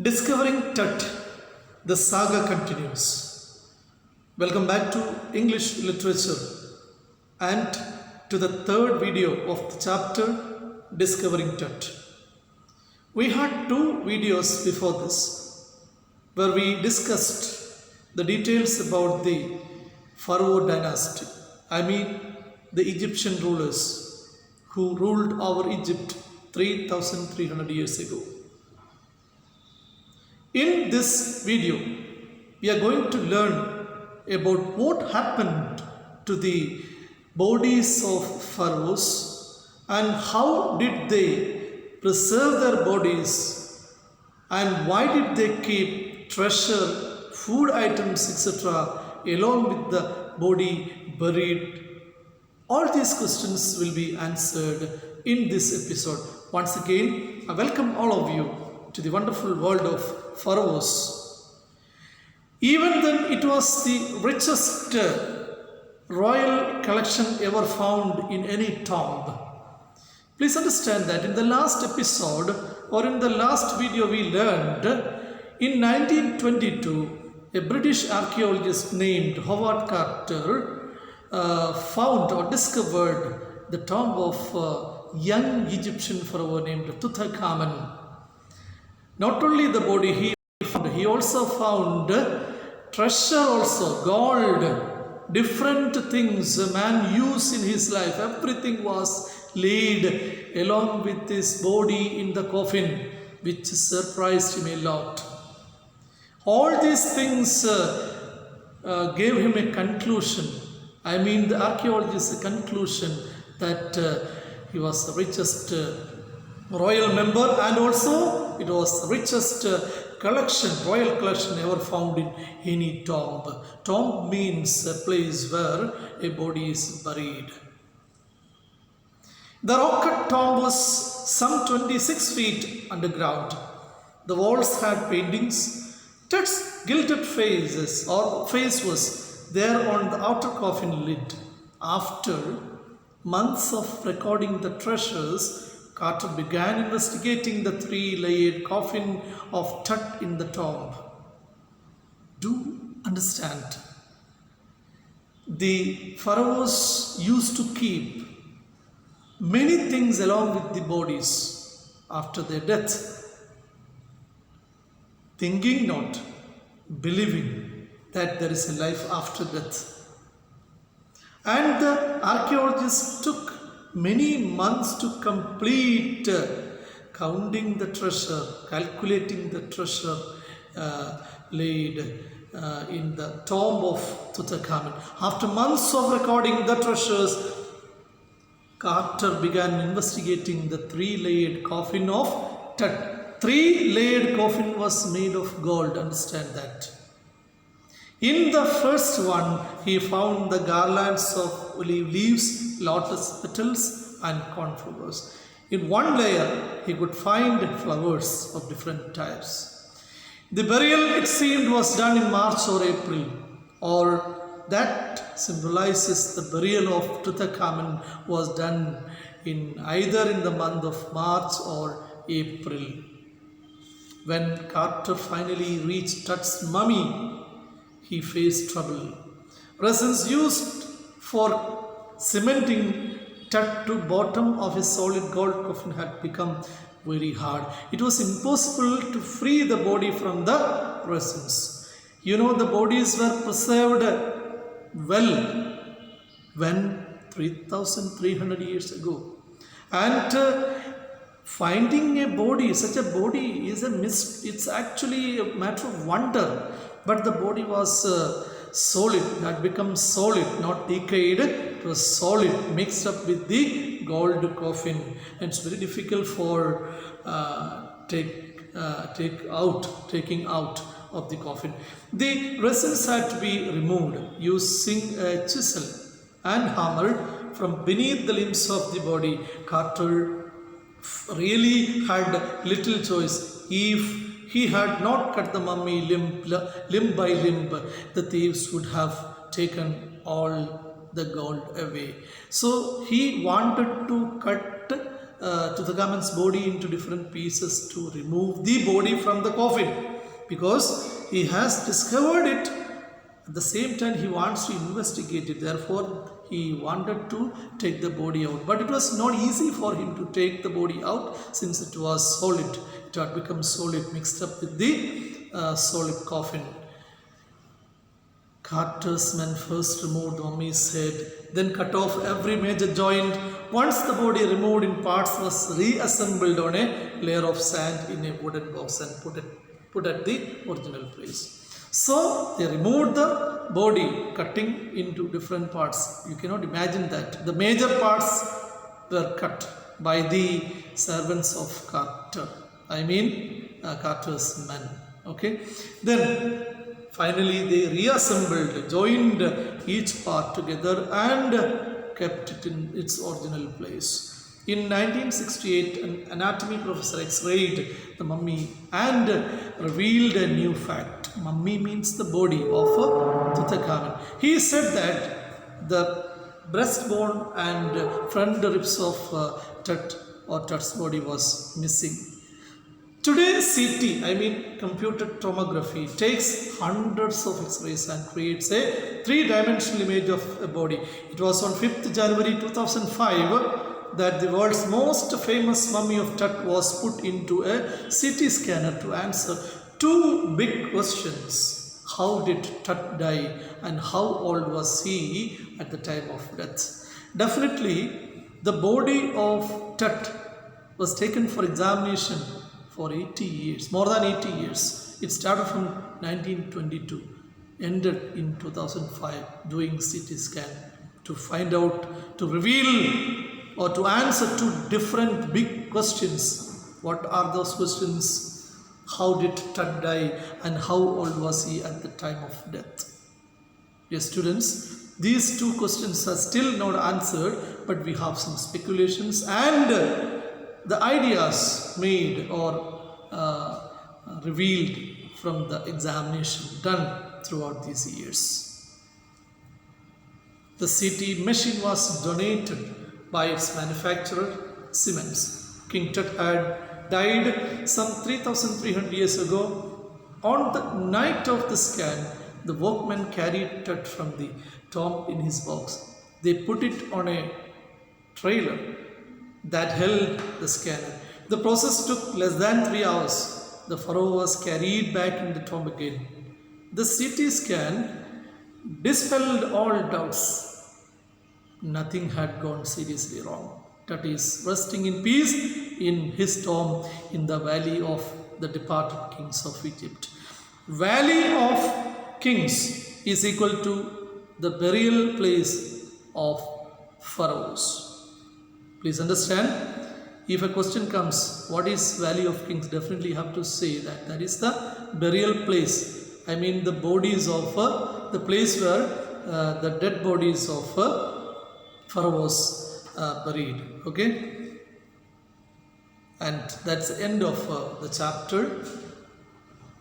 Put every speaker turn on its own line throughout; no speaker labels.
Discovering Tut, the saga continues. Welcome back to English literature and to the third video of the chapter Discovering Tut. We had two videos before this where we discussed the details about the Pharaoh dynasty. The Egyptian rulers who ruled over Egypt 3,300 years ago. In this video, we are going to learn about what happened to the bodies of pharaohs and how did they preserve their bodies and why did they keep treasure, food items, etc. along with the body buried. All these questions will be answered in this episode. Once again, I welcome all of you to the wonderful world of pharaohs. Even then, it was the richest royal collection ever found in any tomb. Please understand that in the last episode or in the last video we learned, in 1922, a British archaeologist named Howard Carter found or discovered the tomb of a young Egyptian pharaoh named Tutankhamun. Not only the body he also found treasure also, gold, different things a man used in his life. Everything was laid along with his body in the coffin, which surprised him a lot. All these things gave him a conclusion. The archaeologist's conclusion that he was the richest royal member and also it was the richest royal collection ever found in any tomb. Tomb means a place where a body is buried. The rock-cut tomb was some 26 feet underground. The walls had paintings. Tut's gilded face was there on the outer coffin lid. After months of recording the treasures, Carter began investigating the three-layered coffin of Tut in the tomb. Do understand, the pharaohs used to keep many things along with the bodies after their death, thinking not, believing that there is a life after death. And the archaeologists took many months to complete counting the treasure, calculating the treasure laid in the tomb of Tutankhamun. After months of recording the treasures, Carter began investigating the three-layered coffin of Tut. Three-layered coffin was made of gold, understand that. In the first one, he found the garlands of olive leaves, lotus petals and cornflowers. In one layer, he could find flowers of different types. The burial, it seemed, was done in March or April, or that symbolizes the burial of Tutankhamun was done either in the month of March or April. When Carter finally reached Tut's mummy, he faced trouble. Resins used for cementing Tut to bottom of his solid gold coffin had become very hard. It was impossible to free the body from the resins. The bodies were preserved well when 3,300 years ago. And finding a body, such a body is it's actually a matter of wonder. But the body was solid, had become solid, not decayed. It was solid, mixed up with the gold coffin. And it's very difficult for taking out of the coffin. The resins had to be removed using a chisel and hammer from beneath the limbs of the body. Carter really had little choice. If he had not cut the mummy limb by limb, the thieves would have taken all the gold away. So he wanted to cut Tutankhamun's body into different pieces to remove the body from the coffin, because he has discovered it. At the same time, he wants to investigate it. Therefore, he wanted to take the body out. But it was not easy for him to take the body out, since it was solid. It had become solid, mixed up with the solid coffin. Carter's men first removed mummy's head, then cut off every major joint. Once the body removed in parts was reassembled on a layer of sand in a wooden box and put at the original place. So they removed the body, cutting into different parts. You cannot imagine that. The major parts were cut by the servants of Carter. Carter's men. Okay. Then finally they reassembled, joined each part together and kept it in its original place. In 1968, an anatomy professor x-rayed the mummy and revealed a new fact. Mummy means the body of Tutankhamun. He said that the breastbone and front ribs of Tut's body was missing. Today, CT, computer tomography, takes hundreds of x-rays and creates a three-dimensional image of a body. It was on 5th January 2005 that the world's most famous mummy of Tut was put into a CT scanner to answer two big questions. How did Tut die and how old was he at the time of death? Definitely, the body of Tut was taken for examination for 80 years, more than 80 years. It started from 1922, ended in 2005, doing CT scan to find out, to reveal or to answer two different big questions. What are those questions? How did Tut die and how old was he at the time of death? Dear students, these two questions are still not answered, but we have some speculations and the ideas made or revealed from the examination done throughout these years. The CT machine was donated by its manufacturer, Siemens. King Tut had died some 3,300 years ago. On the night of the scan, the workmen carried Tut from the tomb in his box. They put it on a trailer that held the scanner. The process took less than 3 hours. The pharaoh was carried back in the tomb again. The CT scan dispelled all doubts. Nothing had gone seriously wrong. Tut is resting in peace in his tomb in the Valley of the Departed Kings of Egypt. Valley of Kings is equal to the burial place of pharaohs. Please understand. If a question comes, what is Valley of Kings? Definitely have to say that is the burial place. The bodies of the place where the dead bodies of pharaohs buried. Okay, and that's the end of the chapter.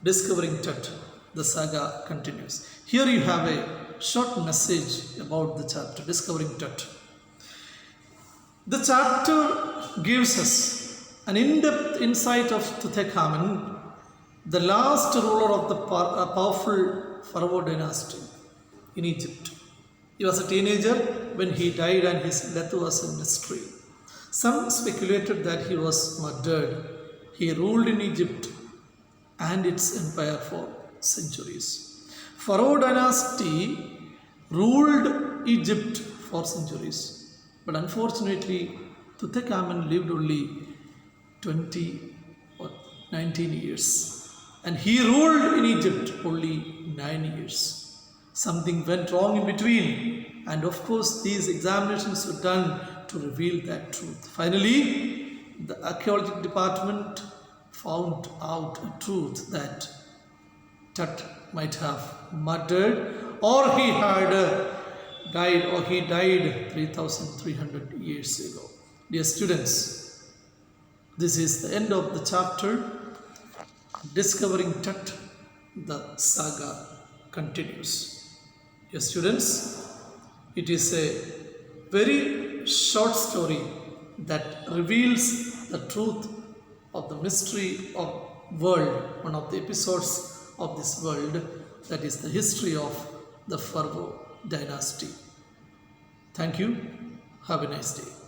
Discovering Tut. The saga continues. Here you have a short message about the chapter, Discovering Tut. The chapter gives us an in-depth insight of Tutankhamun, the last ruler of the powerful Pharaoh dynasty in Egypt. He was a teenager when he died and his death was a mystery. Some speculated that he was murdered. He ruled in Egypt and its empire for centuries. Pharaoh dynasty ruled Egypt for centuries. But unfortunately, Tutankhamun lived only 20 or 19 years. And he ruled in Egypt only 9 years. Something went wrong in between. And of course, these examinations were done to reveal that truth. Finally, the archaeology department found out a truth that Tut might have murdered or he had died 3,300 years ago. Dear students, this is the end of the chapter. Discovering Tut, the saga continues. Dear students, it is a very short story that reveals the truth of the mystery of world, one of the episodes of this world, that is the history of the Pharaoh dynasty. Thank you. Have a nice day.